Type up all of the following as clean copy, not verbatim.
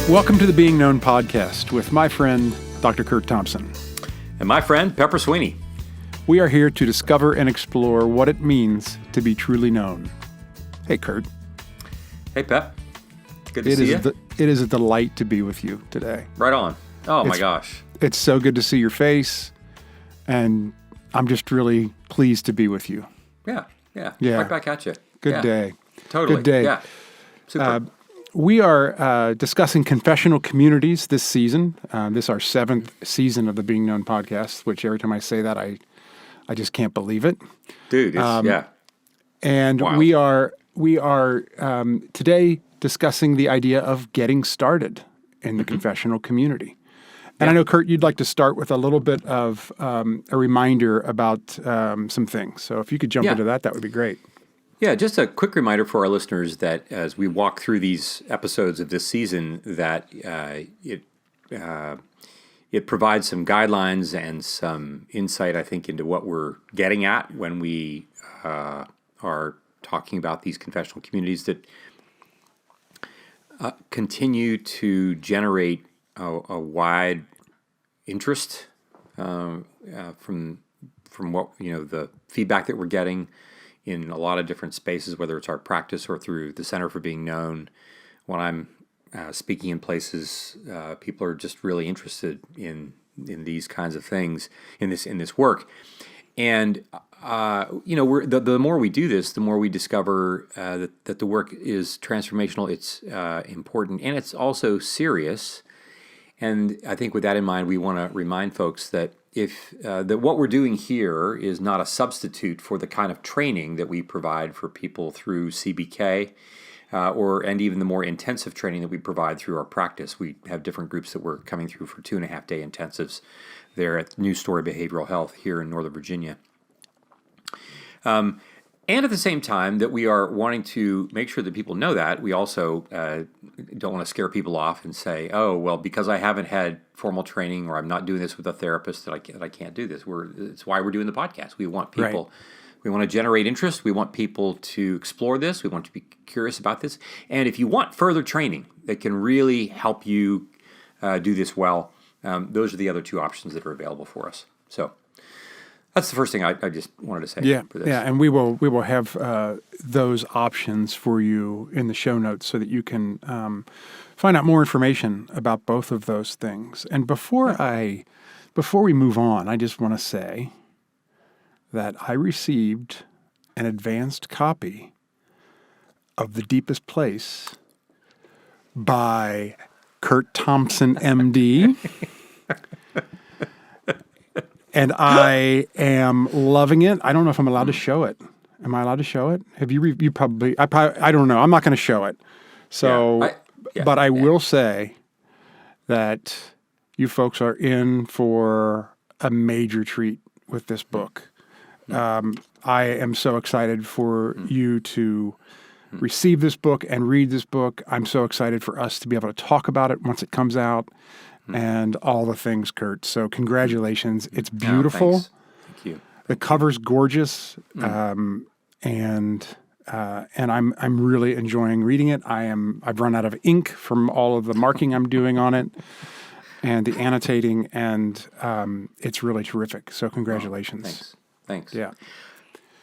Welcome to the Being Known podcast with my friend, Dr. Curt Thompson. And my friend, Pepper Sweeney. We are here to discover and explore what it means to be truly known. Hey, Curt. Hey, Pep. Good to see you. It is a delight to be with you today. Right on. Oh, my gosh. It's so good to see your face, and I'm just really pleased to be with you. Yeah. Right back at you. Good day. Totally. Good day. Yeah. Super. We are discussing confessional communities this season. This is our 7th season of the Being Known podcast, which every time I say that, I just can't believe it. Dude, yeah. And wild. we are today discussing the idea of getting started in the confessional community. And I know, Curt, you'd like to start with a little bit of a reminder about some things. So if you could jump into that would be great. Yeah, just a quick reminder for our listeners that as we walk through these episodes of this season, that it provides some guidelines and some insight, I think, into what we're getting at when we are talking about these confessional communities that continue to generate a wide interest from what the feedback that we're getting in a lot of different spaces, whether it's our practice or through the Center for Being Known. When I'm speaking in places, people are just really interested in these kinds of things, in this work. And the more we do this, the more we discover that the work is transformational. It's important, and it's also serious. And I think with that in mind, we want to remind folks that that what we're doing here is not a substitute for the kind of training that we provide for people through CBK, and even the more intensive training that we provide through our practice. We have different groups that we're coming through for 2.5-day intensives there at New Story Behavioral Health here in Northern Virginia. And at the same time that we are wanting to make sure that people know that, we also don't want to scare people off and say, oh, well, because I haven't had formal training or I'm not doing this with a therapist that I can't do this. It's why we're doing the podcast. We want people, we want to generate interest. We want people to explore this. We want to be curious about this. And if you want further training that can really help you do this well, those are the other two options that are available for us. So that's the first thing I just wanted to say. For this. Yeah, and we will have those options for you in the show notes so that you can find out more information about both of those things. And before we move on, I just want to say that I received an advanced copy of The Deepest Place by Curt Thompson, MD. And I am loving it. I don't know if I'm allowed to show it. Am I allowed to show it? Have you? You probably. I don't know. I'm not going to show it. So, but I will say that you folks are in for a major treat with this book. I am so excited for you to receive this book and read this book. I'm so excited for us to be able to talk about it once it comes out. And all the things, Curt. So congratulations. It's beautiful. Thanks. Thank you. The cover's gorgeous. And I'm really enjoying reading it. I've run out of ink from all of the marking I'm doing on it and the annotating, and it's really terrific. So congratulations. Thanks. Yeah.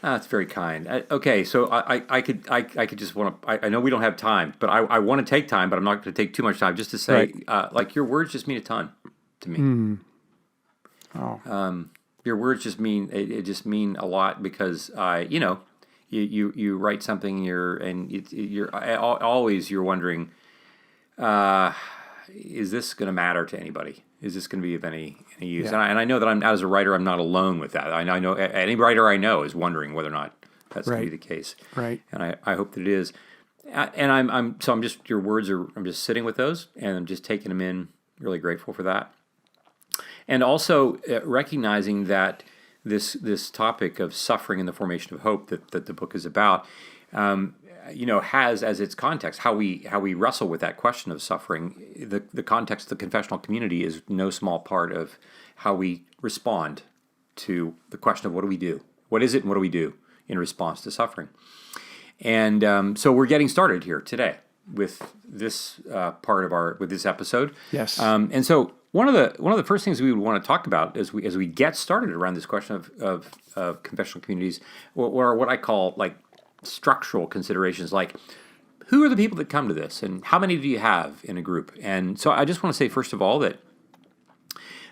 That's very kind. Okay, so I could just want to. I know we don't have time, but I want to take time, but I'm not going to take too much time. Just to say, your words just mean a ton to me. Your words just mean it just mean a lot because you write something you're always wondering, is this going to matter to anybody? Is this going to be of any use? Yeah. And I know that as a writer, I'm not alone with that. I know any writer I know is wondering whether or not that's going to be the case. Right. And I hope that it is. And I'm just your words I'm just sitting with those and I'm just taking them in. Really grateful for that. And also recognizing that this topic of suffering and the formation of hope that the book is about, has as its context how we wrestle with that question of suffering. The context of the confessional community is no small part of how we respond to the question of what do we do? What is it and what do we do in response to suffering? And so we're getting started here today. this part of this episode. Yes. And so one of the first things we would want to talk about as we get started around this question of confessional communities, or what I call like structural considerations, like who are the people that come to this, and how many do you have in a group? And so I just want to say first of all that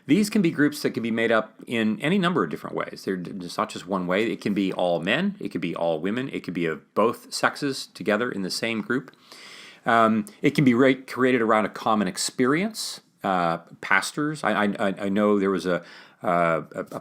these can be groups that can be made up in any number of different ways. It's not just one way. It can be all men. It could be all women. It could be of both sexes together in the same group. It can be created around a common experience. Pastors. I know there was a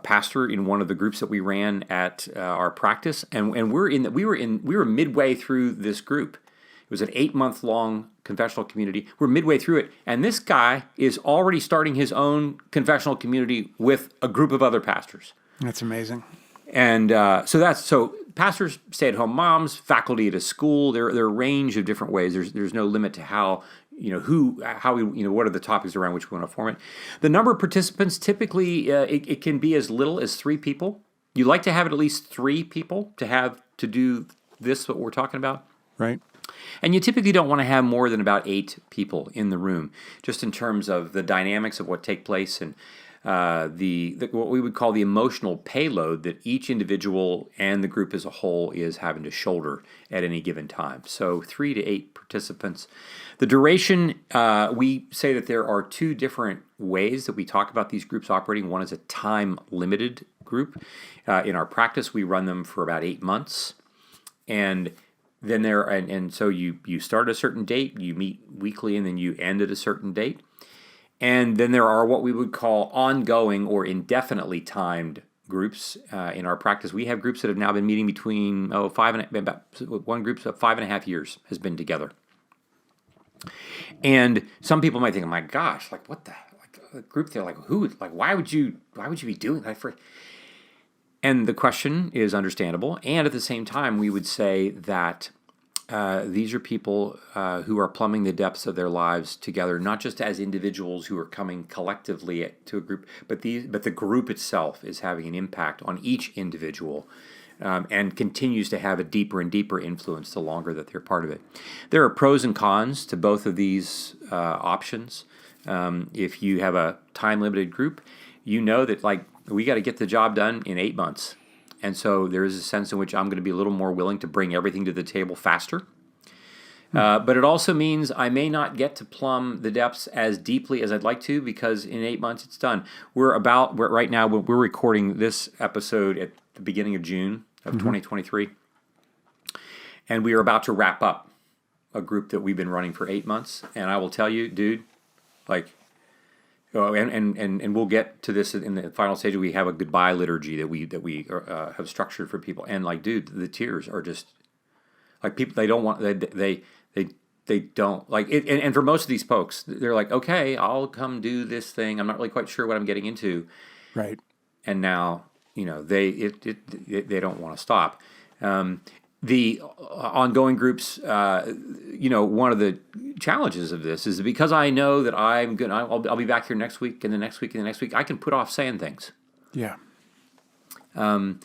pastor in one of the groups that we ran at our practice, and we were midway through this group. It was an 8-month-long confessional community. We're midway through it, and this guy is already starting his own confessional community with a group of other pastors. That's amazing. And so pastors, stay-at-home moms, faculty at a school. There are a range of different ways. There's no limit to how what are the topics around which we want to form it. The number of participants, typically it can be as little as 3 people. You like to have at least 3 people to do this, what we're talking about. Right. And you typically don't want to have more than about 8 people in the room, just in terms of the dynamics of what take place and what we would call the emotional payload that each individual and the group as a whole is having to shoulder at any given time. So 3 to 8 participants. The duration, we say that there are 2 different ways that we talk about these groups operating. One is a time-limited group. In our practice, we run them for about 8 months. And then so you start at a certain date, you meet weekly, and then you end at a certain date. And then there are what we would call ongoing or indefinitely timed groups. In our practice, we have groups that have now been meeting between one group's 5.5 years has been together. And some people might think, oh my gosh, like what a group there, like who, like why would you be doing that for? And the question is understandable. And at the same time, we would say that these are people who are plumbing the depths of their lives together, not just as individuals who are coming collectively to a group, but the group itself is having an impact on each individual and continues to have a deeper and deeper influence the longer that they're part of it. There are pros and cons to both of these options. If you have a time-limited group, you know that we got to get the job done in 8 months. And so there is a sense in which I'm going to be a little more willing to bring everything to the table faster. But it also means I may not get to plumb the depths as deeply as I'd like to, because in 8 months it's done. Right now we're recording this episode at the beginning of June of 2023. And we are about to wrap up a group that we've been running for 8 months. And I will tell you, dude, and we'll get to this in the final stage. We have a goodbye liturgy that we have structured for people, and dude, the tears are just people. They don't want they don't like it. And for most of these folks, they're like, okay, I'll come do this thing. I'm not really quite sure what I'm getting into, right? And now they don't want to stop. The ongoing groups, one of the challenges of this is because I know that I'll be back here next week and the next week and the next week, I can put off saying things. Yeah. So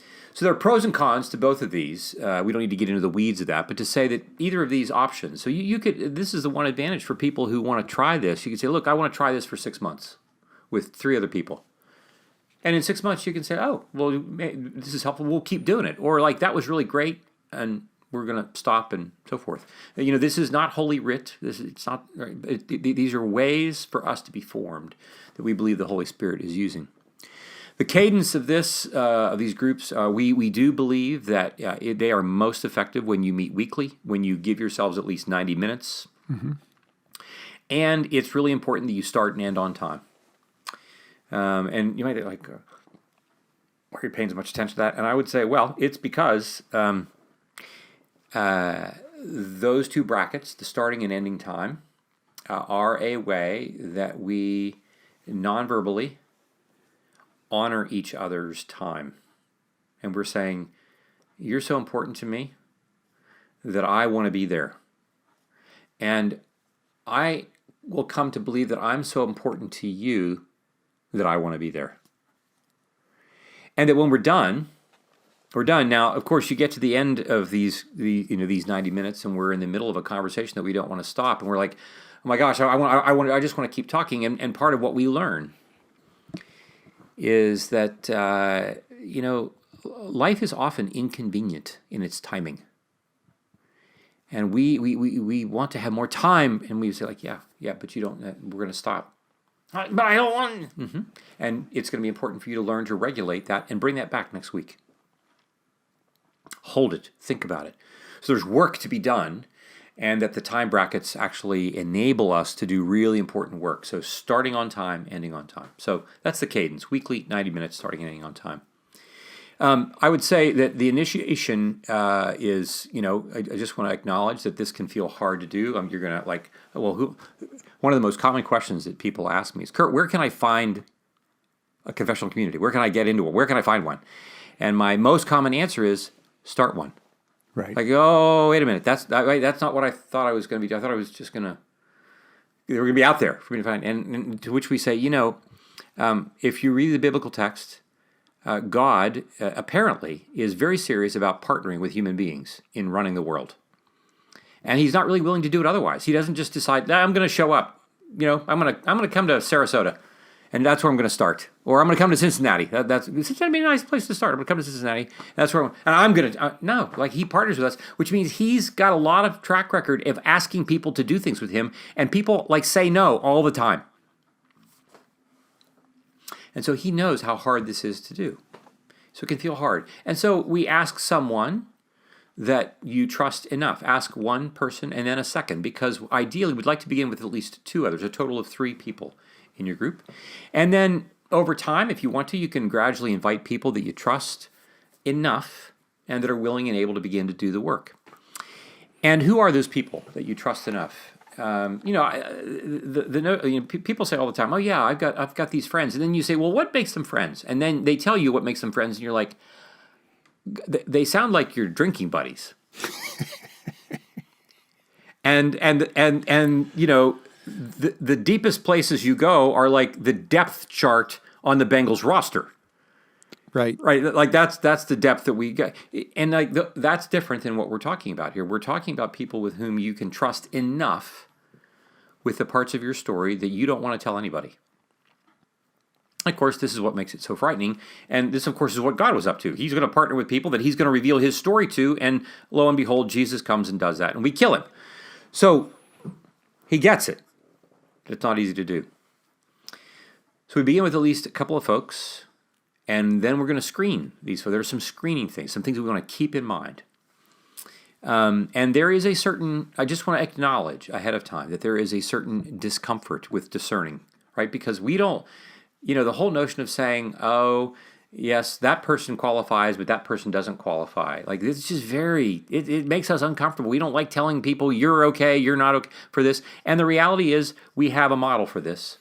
there are pros and cons to both of these. We don't need to get into the weeds of that, but to say that either of these options, so you could, this is the one advantage for people who want to try this. You could say, look, I want to try this for 6 months with 3 other people. And in 6 months, you can say, oh, well, this is helpful. We'll keep doing it. Or that was really great, and we're going to stop, and so forth. This is not Holy Writ. These are ways for us to be formed that we believe the Holy Spirit is using. The cadence of these groups, we do believe that they are most effective when you meet weekly, when you give yourselves at least 90 minutes. Mm-hmm. And it's really important that you start and end on time. And you might be like, why are you paying so much attention to that? And I would say, well, it's because those 2 brackets, the starting and ending time, are a way that we non-verbally honor each other's time. And we're saying, you're so important to me that I want to be there. And I will come to believe that I'm so important to you that I want to be there. And that when we're done, we're done. Now, of course, you get to the end of these 90 minutes, and we're in the middle of a conversation that we don't want to stop, and we're like, oh my gosh, I just want to keep talking. And part of what we learn is that life is often inconvenient in its timing, and we want to have more time, and we say like, yeah, but you don't. We're going to stop. But I don't want. Mm-hmm. And it's going to be important for you to learn to regulate that and bring that back next week. Hold it. Think about it. So there's work to be done, and that the time brackets actually enable us to do really important work. So starting on time, ending on time. So that's the cadence. Weekly, 90 minutes, starting and ending on time. I would say that the initiation is, I just want to acknowledge that this can feel hard to do. You're going to one of the most common questions that people ask me is, Curt, where can I find a confessional community? Where can I get into it? Where can I find one? And my most common answer is, start one. Right. Like, oh, wait a minute. That's not what I thought I was going to be. I thought I was just they were going to be out there for me to find. And to which we say, if you read the biblical text, God apparently is very serious about partnering with human beings in running the world. And he's not really willing to do it otherwise. He doesn't just decide, I'm going to show up. I'm going to come to Sarasota, and that's where I'm going to start. Or I'm going to come to Cincinnati. Cincinnati would be a nice place to start. I'm going to come to Cincinnati. That's where I'm going to, no, like he partners with us, which means he's got a lot of track record of asking people to do things with him, and people say no all the time. And so he knows how hard this is to do. So it can feel hard. And so we ask someone that you trust enough. Ask one person and then a second, because ideally we'd like to begin with at least 2 others, a total of 3 people in your group. And then over time, if you want to, you can gradually invite people that you trust enough and that are willing and able to begin to do the work. And who are those people that you trust enough? People say all the time, "Oh yeah, I've got these friends," and then you say, "Well, what makes them friends?" And then they tell you what makes them friends, and you're like, "They sound like your drinking buddies." and the deepest places you go are like the depth chart on the Bengals roster. Right. Like that's the depth that we get, and that's different than what we're talking about here. We're talking about people with whom you can trust enough with the parts of your story that you don't want to tell anybody. Of course, this is what makes it so frightening, and this, of course, is what God was up to. He's going to partner with people that he's going to reveal his story to, and lo and behold, Jesus comes and does that, and we kill him. So he gets it. It's not easy to do. So we begin with at least a couple of folks. And then we're going to screen these. So there are some screening things, some things we want to keep in mind. And there is I just want to acknowledge ahead of time that there is a certain discomfort with discerning, right? Because we don't, the whole notion of saying, oh, yes, that person qualifies, but that person doesn't qualify. Like, it's just it makes us uncomfortable. We don't like telling people, you're okay, you're not okay for this. And the reality is we have a model for this.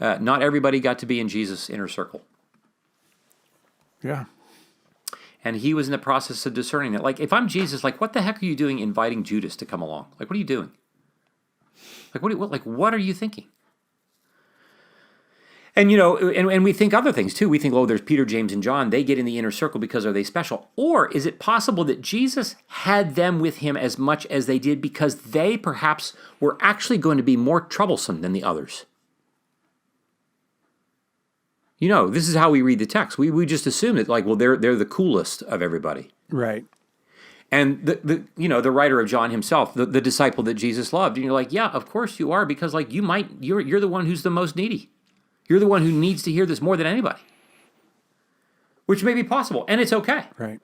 Not everybody got to be in Jesus' inner circle. Yeah. And he was in the process of discerning that. Like, if I'm Jesus, what the heck are you doing inviting Judas to come along? What are you doing? What are you thinking? And, and we think other things too. We think, there's Peter, James, and John. They get in the inner circle because are they special? Or is it possible that Jesus had them with him as much as they did because they perhaps were actually going to be more troublesome than the others? This is how we read the text. We just assume that they're the coolest of everybody. Right. And the writer of John himself, the disciple that Jesus loved, and you're like, yeah, of course you are, because you're the one who's the most needy. You're the one who needs to hear this more than anybody. Which may be possible, and it's okay. Right.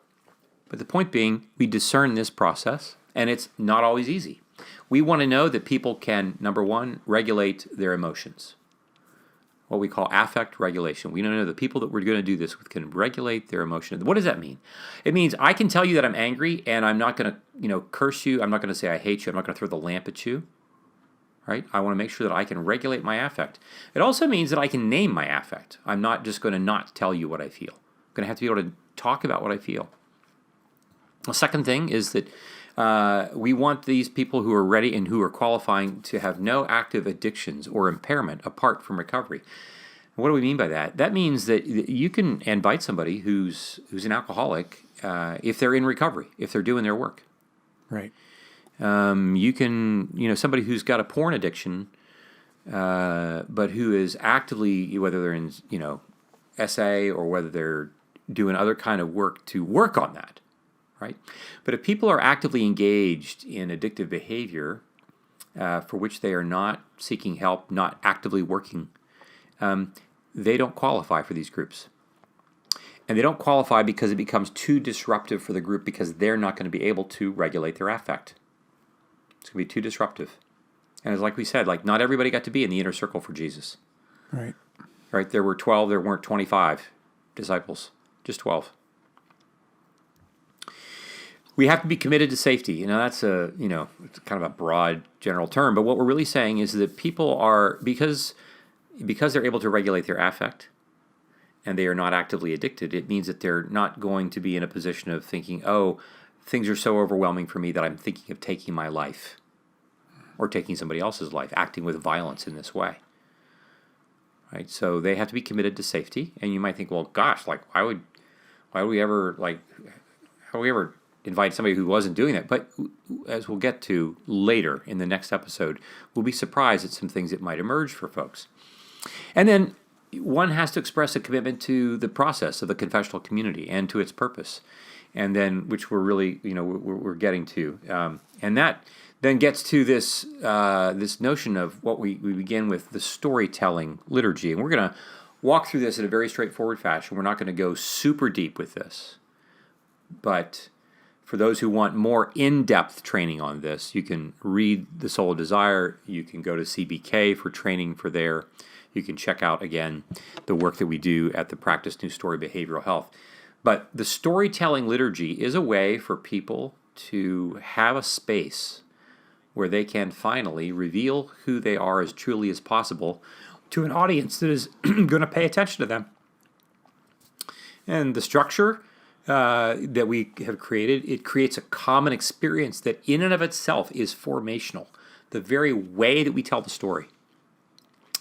But the point being, we discern this process, and it's not always easy. We want to know that people can, number one, regulate their emotions. What we call affect regulation. We know the people that we're going to do this with can regulate their emotion. What does that mean? It means I can tell you that I'm angry, and I'm not going to, curse you. I'm not going to say I hate you. I'm not going to throw the lamp at you. Right? I want to make sure that I can regulate my affect. It also means that I can name my affect. I'm not just going to not tell you what I feel. I'm going to have to be able to talk about what I feel. The second thing is that we want these people who are ready and who are qualifying to have no active addictions or impairment apart from recovery. What do we mean by that? That means that you can invite somebody who's an alcoholic if they're in recovery, if they're doing their work. Right. You can, somebody who's got a porn addiction, but who is actively, whether they're in, SA or whether they're doing other kind of work to work on that, right? But if people are actively engaged in addictive behavior for which they are not seeking help, not actively working, they don't qualify for these groups. And they don't qualify because it becomes too disruptive for the group because they're not going to be able to regulate their affect. It's going to be too disruptive. And it's like we said, not everybody got to be in the inner circle for Jesus. Right. Right? There were 12, there weren't 25 disciples, just 12. We have to be committed to safety. That's it's kind of a broad general term, but what we're really saying is that people are, because they're able to regulate their affect and they are not actively addicted, it means that they're not going to be in a position of thinking, oh, things are so overwhelming for me that I'm thinking of taking my life or taking somebody else's life, acting with violence in this way. Right? So they have to be committed to safety. And you might think, well, gosh, why would we ever invite somebody who wasn't doing that? But as we'll get to later in the next episode, we'll be surprised at some things that might emerge for folks. And then one has to express a commitment to the process of the confessional community and to its purpose, and then which we're really we're getting to, and that then gets to this this notion of what we begin with, the storytelling liturgy, and we're going to walk through this in a very straightforward fashion. We're not going to go super deep with this, but for those who want more in-depth training on this, you can read The Soul of Desire. You can go to CBK for training for there. You can check out, again, the work that we do at the Practice New Story Behavioral Health. But the storytelling liturgy is a way for people to have a space where they can finally reveal who they are as truly as possible to an audience that is going to pay attention to them. And the structure that we have created, it creates a common experience that in and of itself is formational. The very way that we tell the story,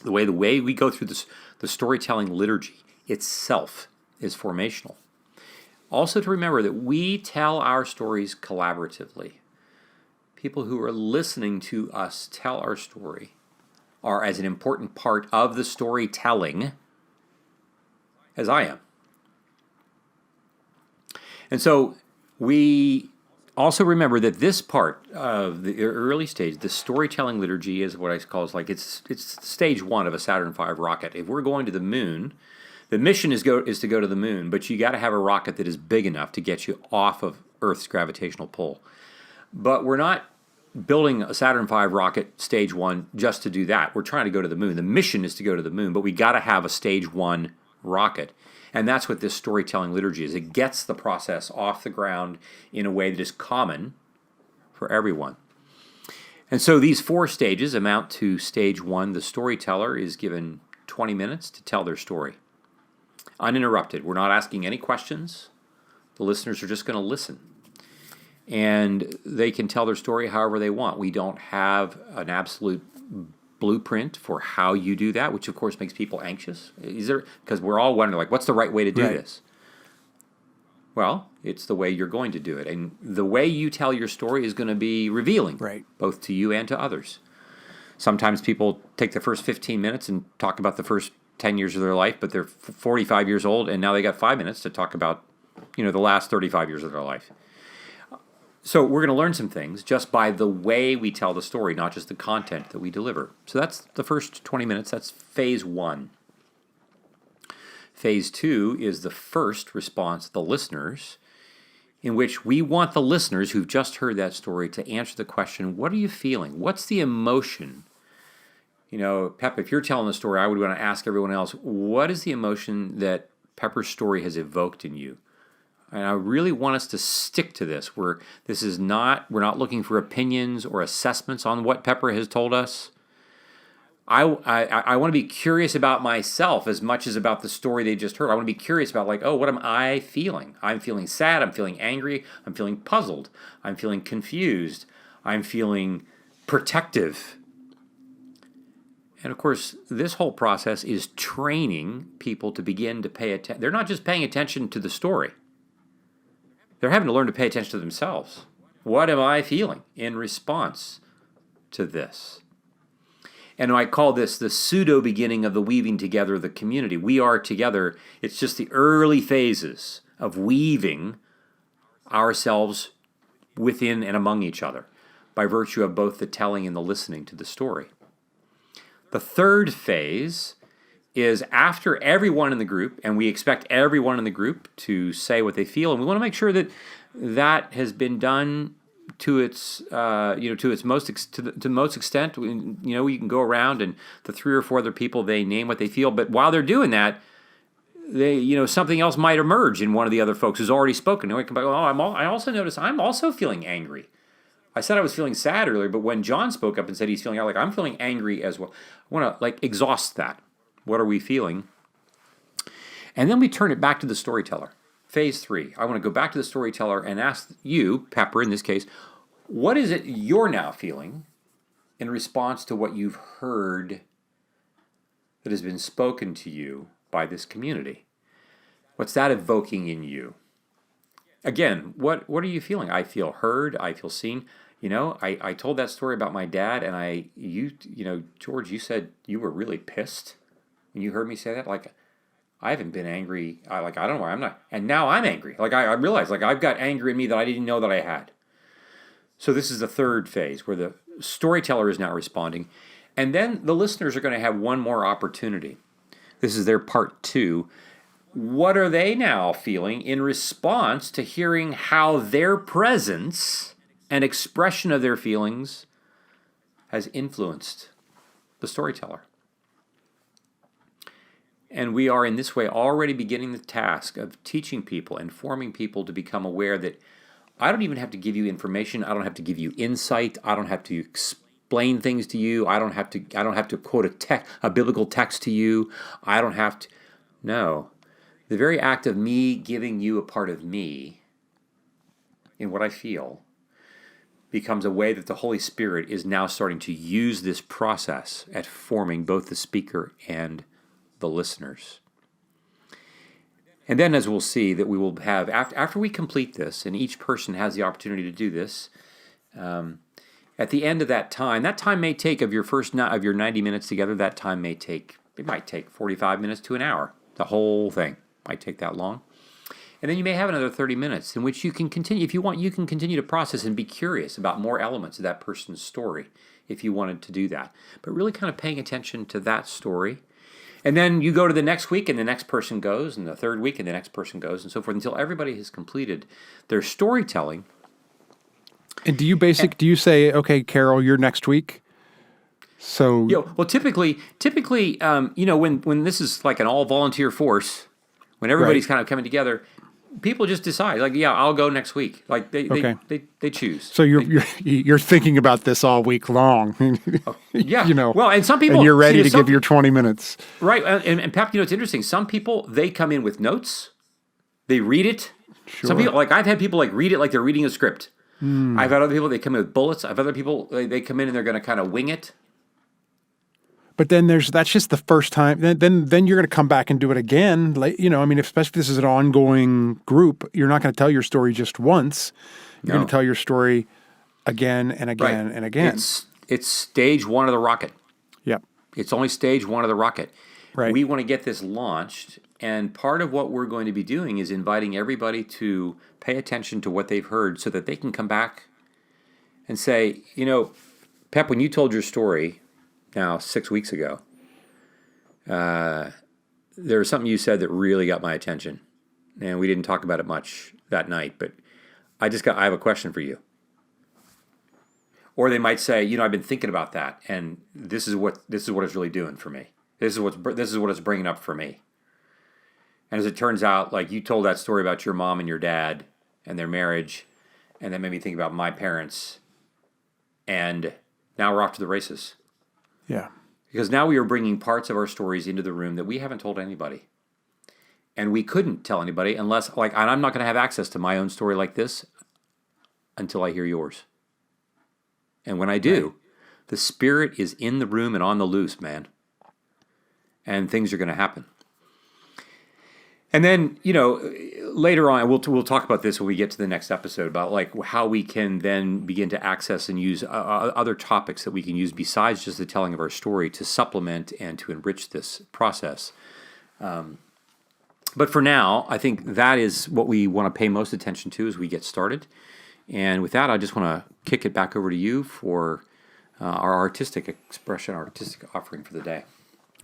the way we go through the storytelling liturgy itself is formational. Also to remember that we tell our stories collaboratively. People who are listening to us tell our story are as an important part of the storytelling as I am. And so we also remember that this part of the early stage, the storytelling liturgy, is what I call it's stage one of a Saturn V rocket. If we're going to the moon, the mission is to go to the moon, but you got to have a rocket that is big enough to get you off of Earth's gravitational pull. But we're not building a Saturn V rocket stage one just to do that. We're trying to go to the moon. The mission is to go to the moon, but we got to have a stage one rocket. And that's what this storytelling liturgy is. It gets the process off the ground in a way that is common for everyone. And so these 4 stages amount to stage 1. The storyteller is given 20 minutes to tell their story, uninterrupted. We're not asking any questions. The listeners are just going to listen. And they can tell their story however they want. We don't have an absolute blueprint for how you do that, which of course makes people anxious. Because we're all wondering, what's the right way to do this? Well, it's the way you're going to do it. And the way you tell your story is going to be revealing, both to you and to others. Sometimes people take the first 15 minutes and talk about the first 10 years of their life, but they're 45 years old, and now they got 5 minutes to talk about, the last 35 years of their life. So we're going to learn some things just by the way we tell the story, not just the content that we deliver. So that's the first 20 minutes. That's phase 1. Phase 2 is the first response, the listeners, in which we want the listeners who've just heard that story to answer the question, what are you feeling? What's the emotion? Pep, if you're telling the story, I would want to ask everyone else, what is the emotion that Pepper's story has evoked in you? And I really want us to stick to this. We're not looking for opinions or assessments on what Pepper has told us. I want to be curious about myself as much as about the story they just heard. I want to be curious about what am I feeling? I'm feeling sad. I'm feeling angry. I'm feeling puzzled. I'm feeling confused. I'm feeling protective. And of course, this whole process is training people to begin to pay attention. They're not just paying attention to the story. They're having to learn to pay attention to themselves. What am I feeling in response to this? And I call this the pseudo beginning of the weaving together of the community. We are together. It's just the early phases of weaving ourselves within and among each other by virtue of both the telling and the listening to the story. The third phase is after everyone in the group, and we expect everyone in the group to say what they feel, and we want to make sure that that has been done to its to its most extent. You can go around and the 3 or 4 other people, they name what they feel, but while they're doing that, they something else might emerge in one of the other folks who's already spoken. And we come back, I also noticed I'm also feeling angry. I said I was feeling sad earlier, but when John spoke up and said he's feeling like I'm feeling angry as well, I want to exhaust that. What are we feeling? And then we turn it back to the storyteller. Phase 3. I want to go back to the storyteller and ask you, Pepper in this case, what is it you're now feeling in response to what you've heard that has been spoken to you by this community? What's that evoking in you? Again, what are you feeling? I feel heard. I feel seen. I told that story about my dad, and George, you said you were really pissed when you heard me say that. Like, I haven't been angry. I don't know why I'm not. And now I'm angry. Like, I realize, I've got anger in me that I didn't know that I had. So this is the third phase where the storyteller is now responding. And then the listeners are going to have one more opportunity. This is their part 2. What are they now feeling in response to hearing how their presence and expression of their feelings has influenced the storyteller? And we are in this way already beginning the task of teaching people and forming people to become aware that I don't even have to give you information. I don't have to give you insight. I don't have to explain things to you. I don't have to quote a biblical text to you. I don't have to. No. The very act of me giving you a part of me in what I feel becomes a way that the Holy Spirit is now starting to use this process at forming both the speaker and the listeners. And then, as we'll see, that we will have, after we complete this, and each person has the opportunity to do this, at the end of that time may take, of your 90 minutes together, it might take 45 minutes to an hour. The whole thing might take that long. And then you may have another 30 minutes in which you can continue, if you want, you can continue to process and be curious about more elements of that person's story if you wanted to do that. But really kind of paying attention to that story. And then you go to the next week and the next person goes, and the third week and the next person goes, and so forth, until everybody has completed their storytelling. And do you say, okay, Carol, you're next week? So typically, when this is like an all volunteer force, when everybody's kind of coming together, people just decide, I'll go next week. Like they choose. So you're thinking about this all week long. Yeah. Well, and some people, and you're ready to give your 20 minutes. Right. And Pep, it's interesting. Some people, they come in with notes. They read it. Sure. Some people, I've had people read it like they're reading a script. I've had other people, they come in with bullets. I've had other people, they come in and they're going to kind of wing it. But then that's just the first time. Then you're going to come back and do it again. Especially if this is an ongoing group, you're not going to tell your story just once. You're going to tell your story again and again and again. It's stage 1 of the rocket. Yep. It's only stage 1 of the rocket. Right. We want to get this launched, and part of what we're going to be doing is inviting everybody to pay attention to what they've heard so that they can come back and say, Pep, when you told your story now 6 weeks ago, there was something you said that really got my attention, and we didn't talk about it much that night, but I have a question for you. Or they might say, I've been thinking about that, and this is what it's really doing for me. This is what it's bringing up for me. And as it turns out, you told that story about your mom and your dad and their marriage, and that made me think about my parents, and now we're off to the races. Yeah. Because now we are bringing parts of our stories into the room that we haven't told anybody. And we couldn't tell anybody unless, and I'm not going to have access to my own story like this until I hear yours. And when I do, the Spirit is in the room and on the loose, man. and things are going to happen. And then, later on, we'll talk about this when we get to the next episode, about like how we can then begin to access and use other topics that we can use besides just the telling of our story to supplement and to enrich this process. But for now, I think that is what we want to pay most attention to as we get started. And with that, I just want to kick it back over to you for our artistic expression, our artistic offering for the day.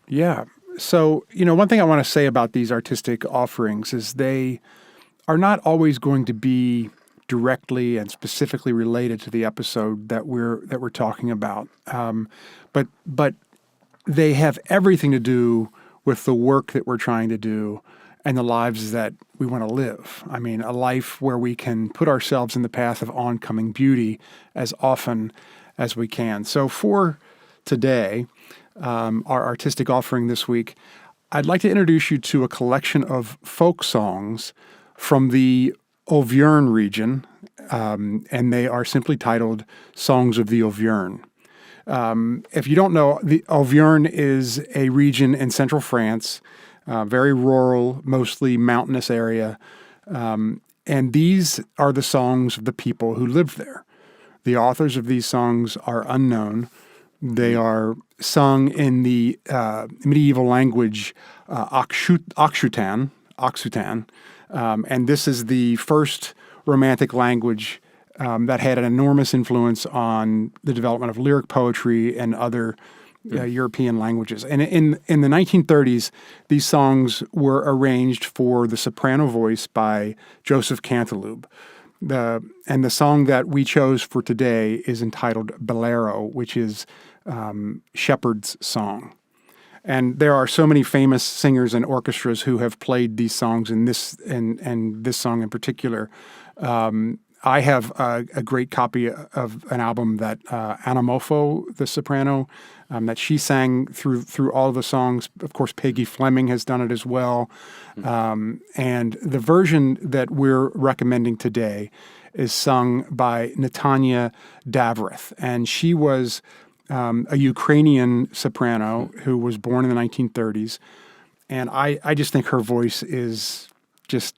Yeah. So, one thing I want to say about these artistic offerings is they are not always going to be directly and specifically related to the episode that we're talking about. But they have everything to do with the work that we're trying to do and the lives that we want to live. I mean, a life where we can put ourselves in the path of oncoming beauty as often as we can. So for today, our artistic offering this week, I'd like to introduce you to a collection of folk songs from the Auvergne region, and they are simply titled Songs of the Auvergne. If you don't know, the Auvergne is a region in central France, very rural, mostly mountainous area, and these are the songs of the people who lived there. The authors of these songs are unknown. They are sung in the medieval language Occitan, and this is the first Romantic language that had an enormous influence on the development of lyric poetry and other European languages. And in the 1930s, these songs were arranged for the soprano voice by Joseph Canteloube. And the song that we chose for today is entitled Bolero, which is shepherd's song. And there are so many famous singers and orchestras who have played these songs and this song in particular. I have a great copy of an album that Anna Moffo, the soprano, that she sang through all of the songs. Of course, Peggy Fleming has done it as well. And the version that we're recommending today is sung by Natanya Davrith. And she was a Ukrainian soprano who was born in the 1930s. And I just think her voice is just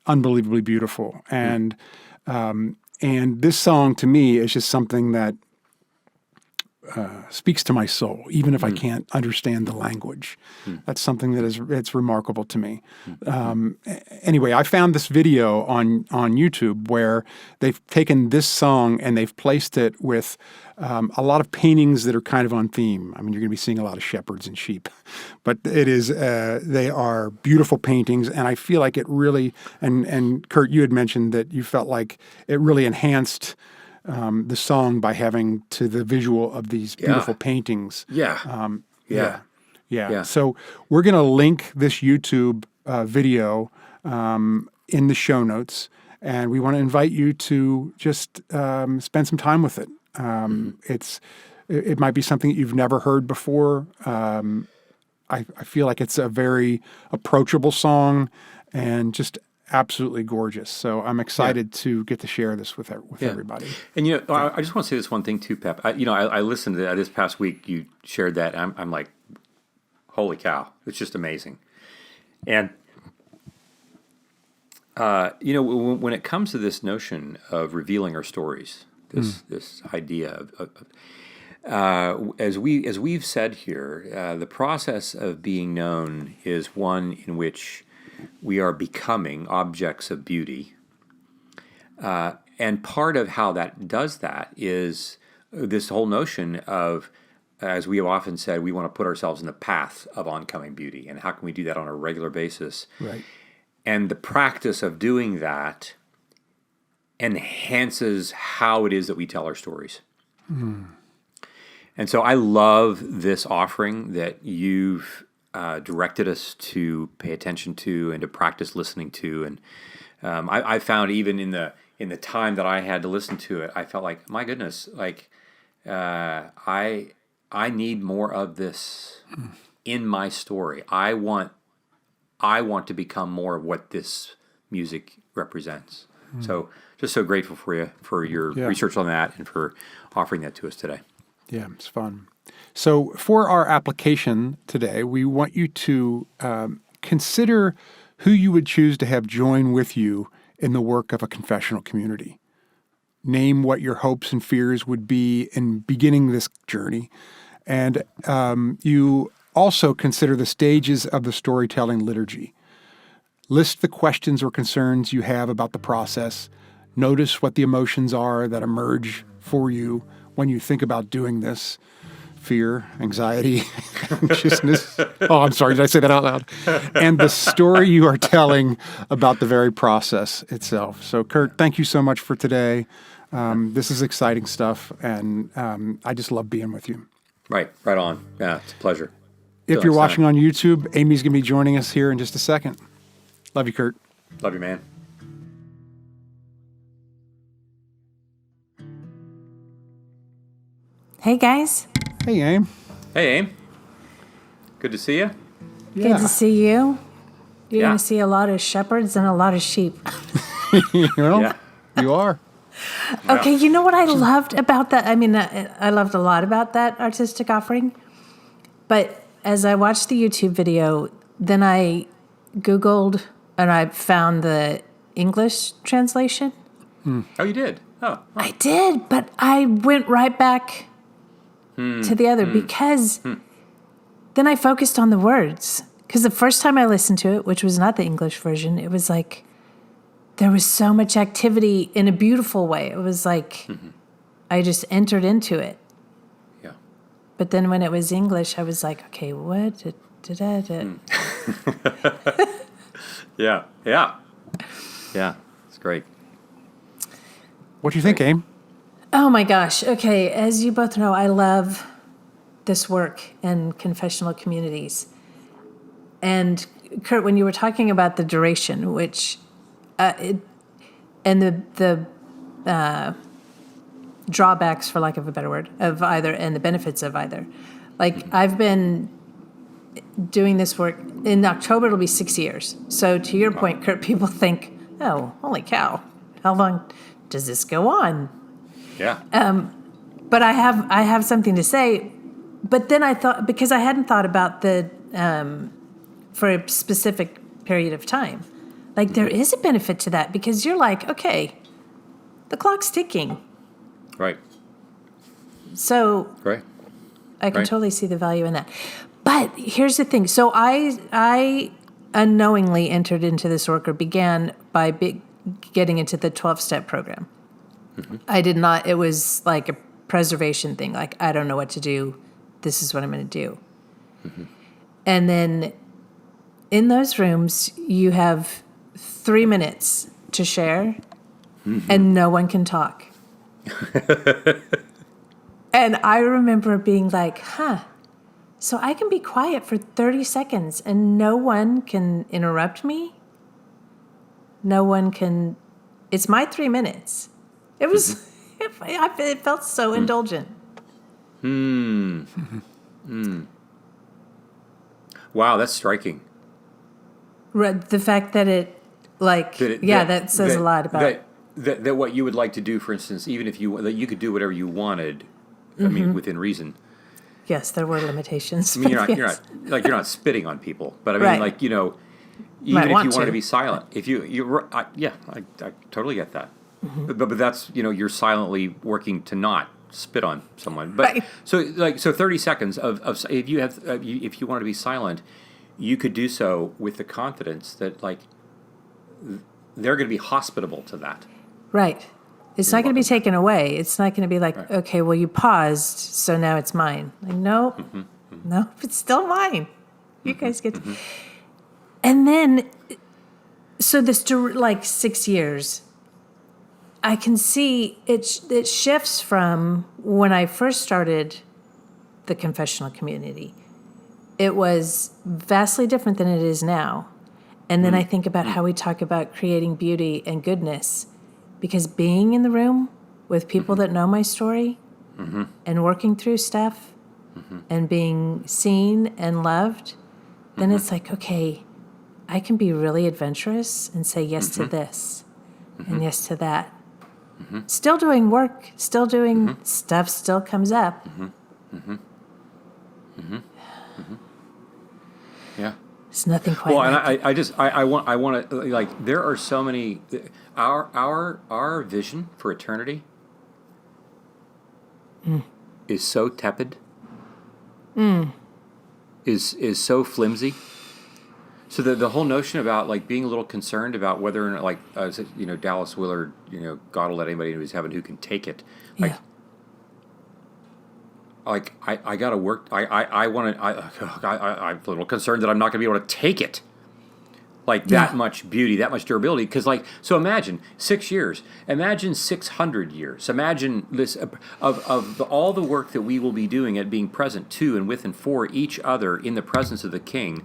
unbelievably beautiful. And this song, to me, is just something that speaks to my soul, even if I can't understand the language. That's something that it's remarkable to me. Anyway, I found this video on YouTube where they've taken this song and they've placed it with a lot of paintings that are kind of on theme. I mean, you're going to be seeing a lot of shepherds and sheep, but it is they are beautiful paintings, and I feel like it really. And Curt, you had mentioned that you felt like it really enhanced the song by having to the visual of these beautiful paintings. Yeah. So we're going to link this YouTube video in the show notes, and we want to invite you to just spend some time with it. It might be something that you've never heard before. I feel like it's a very approachable song and just absolutely gorgeous. So I'm excited to get to share this with everybody. And I just want to say this one thing too, Pep. I listened to that this past week. You shared that. And I'm like, holy cow! It's just amazing. And when it comes to this notion of revealing our stories, this idea of as we've said here, the process of being known is one in which we are becoming objects of beauty. And part of how that does that is this whole notion of, as we have often said, we want to put ourselves in the path of oncoming beauty. And how can we do that on a regular basis? Right. And the practice of doing that enhances how it is that we tell our stories. And so I love this offering that you've directed us to pay attention to and to practice listening to. And I found even in the time that I had to listen to it, I felt like, my goodness, like I need more of this in my story. I want to become more of what this music represents. So just so grateful for you for your research on that and for offering that to us today. Yeah, it's fun. So for our application today, we want you to consider who you would choose to have join with you in the work of a confessional community. Name what your hopes and fears would be in beginning this journey. And you also consider the stages of the storytelling liturgy. List the questions or concerns you have about the process. Notice what the emotions are that emerge for you when you think about doing this. Fear, anxiety, anxiousness. Oh, I'm sorry. Did I say that out loud? And the story you are telling about the very process itself. So, Curt, thank you so much for today. This is exciting stuff, and I just love being with you. Right on. Yeah, it's a pleasure. If you're watching on YouTube, Amy's going to be joining us here in just a second. Love you, Curt. Love you, man. Hey, guys. Hey, Aim. Hey, Aim. Good to see you. Yeah. Good to see you. You're going to see a lot of shepherds and a lot of sheep. Well, you are. Okay, you know what I loved about that? I mean, I loved a lot about that artistic offering. But as I watched the YouTube video, then I Googled and I found the English translation. Oh, you did? Oh. I did, but I went right back to the other because then I focused on the words. Because the first time I listened to it, which was not the English version, it was like there was so much activity in a beautiful way. It was like I just entered into it. Yeah. But then when it was English, I was like, okay, what? Yeah. It's great. What do you think, Aim? Oh my gosh. Okay, as you both know, I love this work in confessional communities. And Curt, when you were talking about the duration, which and the drawbacks, for lack of a better word, of either, and the benefits of either. Like, I've been doing this work, in October it'll be 6 years. So to your point, Curt, people think, oh, holy cow, how long does this go on? Yeah. But I have something to say. But then I thought, because I hadn't thought about the for a specific period of time, like there is a benefit to that because you're like, okay, the clock's ticking. Right. So Right. I can totally see the value in that. But here's the thing. So I unknowingly entered into this work, or began by getting into the 12-step program. I did not. It was like a preservation thing. Like, I don't know what to do. This is what I'm going to do. And then in those rooms, you have 3 minutes to share, and no one can talk. And I remember being like, so I can be quiet for 30 seconds and no one can interrupt me? No one can... It's my 3 minutes. It was... it felt so indulgent. Wow, that's striking. The fact that it, like... that says a lot about... That what you would like to do, for instance, even if you could do whatever you wanted, I mean, within reason. Yes, there were limitations. I mean, you're not spitting on people, but I mean, like, even if you wanted to be silent, if I totally get that. But that's, you're silently working to not spit on someone. But so 30 seconds of if you want to be silent, you could do so with the confidence that, like, they're going to be hospitable to that. Right. It's not going to be taken away. It's not going to be like, okay, well, you paused, so now it's mine. Like, no, it's still mine. You guys get to... And then, so this, like, 6 years, I can see it shifts from when I first started the confessional community. It was vastly different than it is now. And then I think about how we talk about creating beauty and goodness, because being in the room with people that know my story and working through stuff and being seen and loved, then it's like, okay, I can be really adventurous and say yes to this and yes to that. Still doing work, still doing stuff, still comes up. There's nothing quite Well, like and I want to, like, there are so many, our vision for eternity is so tepid, is so flimsy. So the whole notion about, like, being a little concerned about whether or not, like, Dallas Willard, God will let anybody into his heaven who can take it. Like, Yeah. like I got to work. I'm a little concerned that I'm not going to be able to take it. Like, that much beauty, that much durability. Because, like, so imagine 6 years. Imagine 600 years. Imagine this of all the work that we will be doing at being present to and with and for each other in the presence of the King,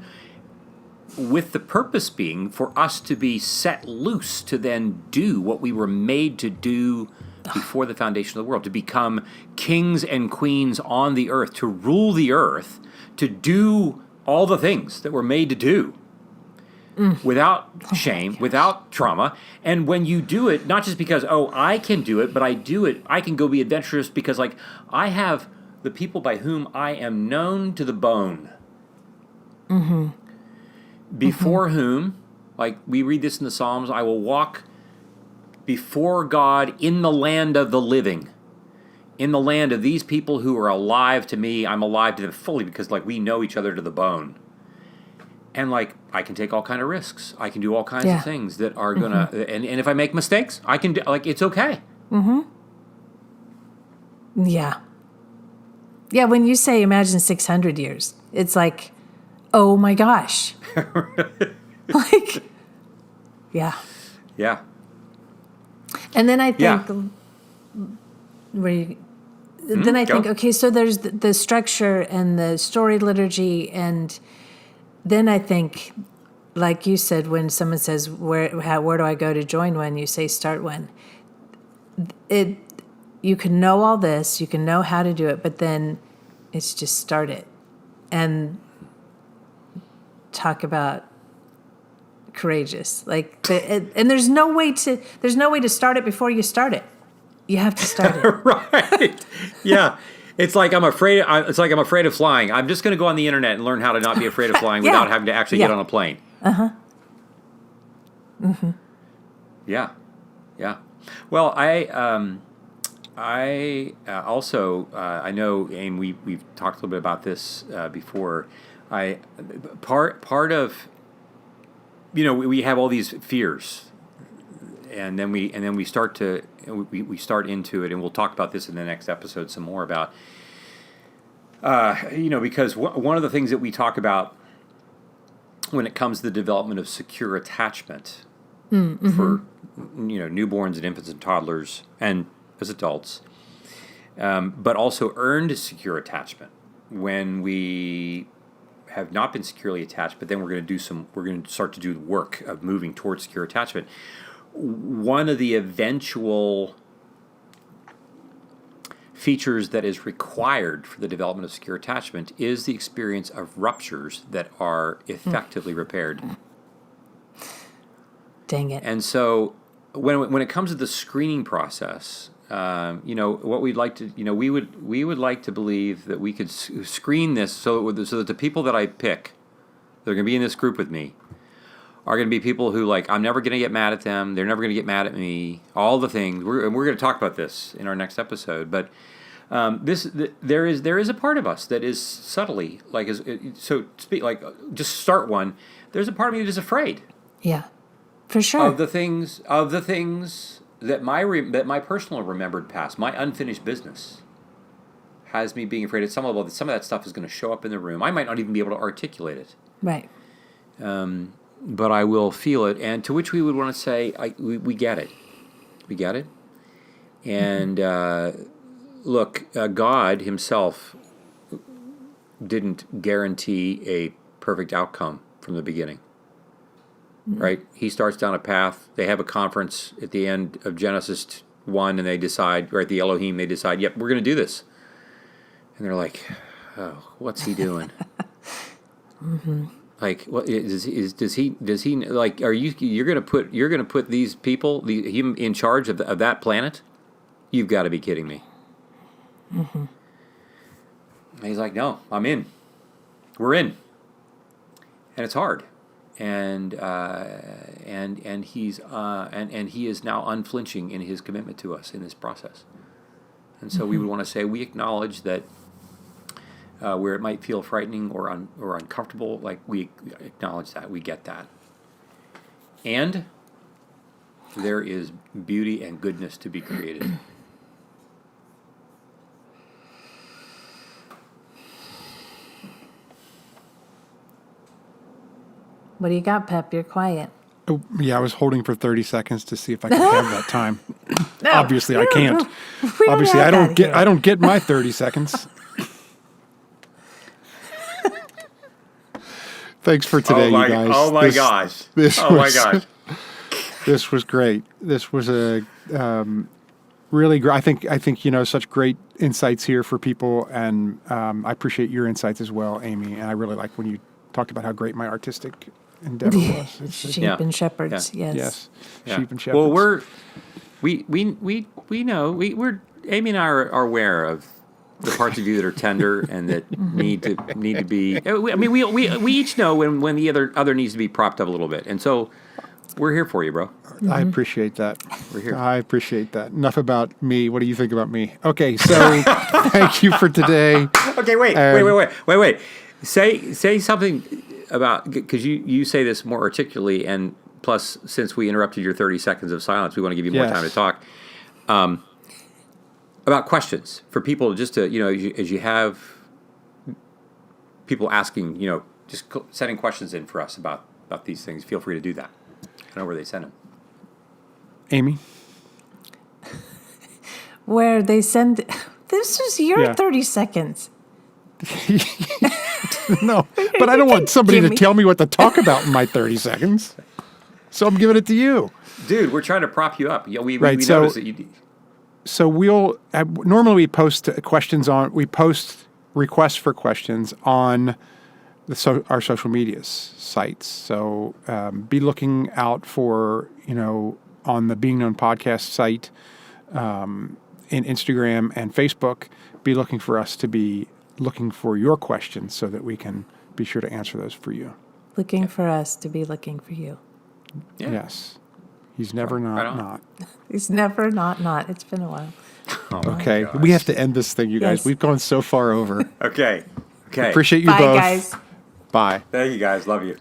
with the purpose being for us to be set loose to then do what we were made to do before the foundation of the world, to become kings and queens on the earth, to rule the earth, to do all the things that we're made to do. Without shame, without trauma. And when you do it, not just because, I can do it, but I do it, I can go be adventurous because, like, I have the people by whom I am known to the bone. Before whom, like we read this in the Psalms, I will walk before God in the land of the living. In the land of these people who are alive to me, I'm alive to them fully because, like, we know each other to the bone. And, like, I can take all kind of risks. I can do all kinds of things that are going to... And if I make mistakes, I can do... Like, it's okay. Yeah. Yeah, when you say imagine 600 years, it's like, oh my gosh. Like, yeah. Yeah. And then I think... Then I think, okay, so there's the structure and the story liturgy, and then I think, like you said, when someone says, where do I go to join when? You say, start when. You can know all this, you can know how to do it, but then it's just start it. And talk about courageous. Like, and there's no way to start it before you start it. You have to start it. Right. Yeah. It's like I'm afraid of flying. I'm just going to go on the internet and learn how to not be afraid of flying without having to actually get on a plane. Yeah. Yeah. Well, I also I know, and we've talked a little bit about this before. Part of, we have all these fears, and then we start into it, and we'll talk about this in the next episode some more about, because one of the things that we talk about when it comes to the development of secure attachment for newborns and infants and toddlers and as adults, but also earned secure attachment when we have not been securely attached, but then we're going to start to do the work of moving towards secure attachment. One of the eventual features that is required for the development of secure attachment is the experience of ruptures that are effectively repaired. Dang it. And so when it comes to the screening process, what we'd like to, we would like to believe that we could screen this so that the people that I pick that are going to be in this group with me are going to be people who, like, I'm never going to get mad at them. They're never going to get mad at me. All the things we're going to talk about this in our next episode. But there is a part of us that is subtly, like, so to speak, like, just start one. There's a part of me that is afraid. Yeah, for sure. Of the things that my personal remembered past, my unfinished business, has me being afraid at some level that some of that stuff is going to show up in the room. I might not even be able to articulate it. Right. But I will feel it, and to which we would want to say, we get it. We get it. And look, God himself didn't guarantee a perfect outcome from the beginning. Right? He starts down a path. They have a conference at the end of Genesis 1, and they decide, or at the Elohim, they decide, yep, we're going to do this. And they're like, oh, what's he doing? Like, what does he like? You're gonna put these people, him in charge of that planet? You've got to be kidding me. And he's like, no, I'm in. We're in. it's hard. And he is now unflinching in his commitment to us in this process. And so we would want to say we acknowledge that where it might feel frightening or uncomfortable, like we acknowledge that, we get that. And there is beauty and goodness to be created. What do you got, Pep? You're quiet. Oh, yeah, I was holding for 30 seconds to see if I could have that time. No, obviously, I can't. Obviously, I don't get my 30 seconds. Thanks for today, you guys. Oh my gosh! My gosh! This was great. This was a really great. I think such great insights here for people, and I appreciate your insights as well, Amy. And I really like when you talked about how great my artistic endeavor was. Sheep and shepherds. Yeah. Yes. Yeah. Sheep and shepherds. Well, we know we're Amy and I are aware of the parts of you that are tender and that need to be. I mean, we each know when the other needs to be propped up a little bit, and so we're here for you, bro. I appreciate that. We're here. I appreciate that. Enough about me. What do you think about me? Okay, so thank you for today. Okay, wait. Say something about, because you say this more articulately, and plus, since we interrupted your 30 seconds of silence, we want to give you more time to talk. About questions for people, just to, as you have people asking, just sending questions in for us about these things, feel free to do that. I know where they send them. Amy? Where they send, this was your 30 seconds. No, but I don't want somebody to tell me what to talk about in my 30 seconds. So I'm giving it to you. Dude, we're trying to prop you up. Yeah, we noticed that you... So we'll normally we post requests for questions on our social media sites. So be looking out for on the Being Known podcast site, in Instagram and Facebook. Be looking for us to be looking for your questions so that we can be sure to answer those for you. Looking for us to be looking for you. Yeah. Yes. He's never not. He's never not. It's been a while. Okay. We have to end this thing, you guys. Yes. We've gone so far over. Okay. Appreciate you both. Bye, guys. Bye. Thank you, guys. Love you.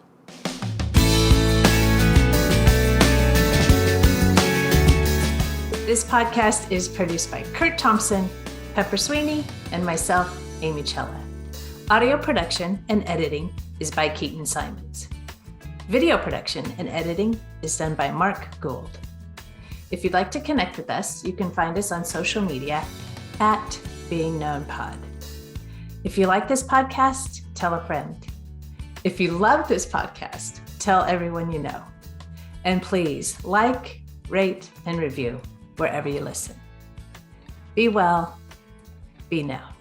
This podcast is produced by Curt Thompson, Pepper Sweeney, and myself, Amy Chella. Audio production and editing is by Keaton Simons. Video production and editing is done by Mark Gould. If you'd like to connect with us, you can find us on social media at Being Known Pod. If you like this podcast, tell a friend. If you love this podcast, tell everyone you know. And please like, rate, and review wherever you listen. Be well, be known.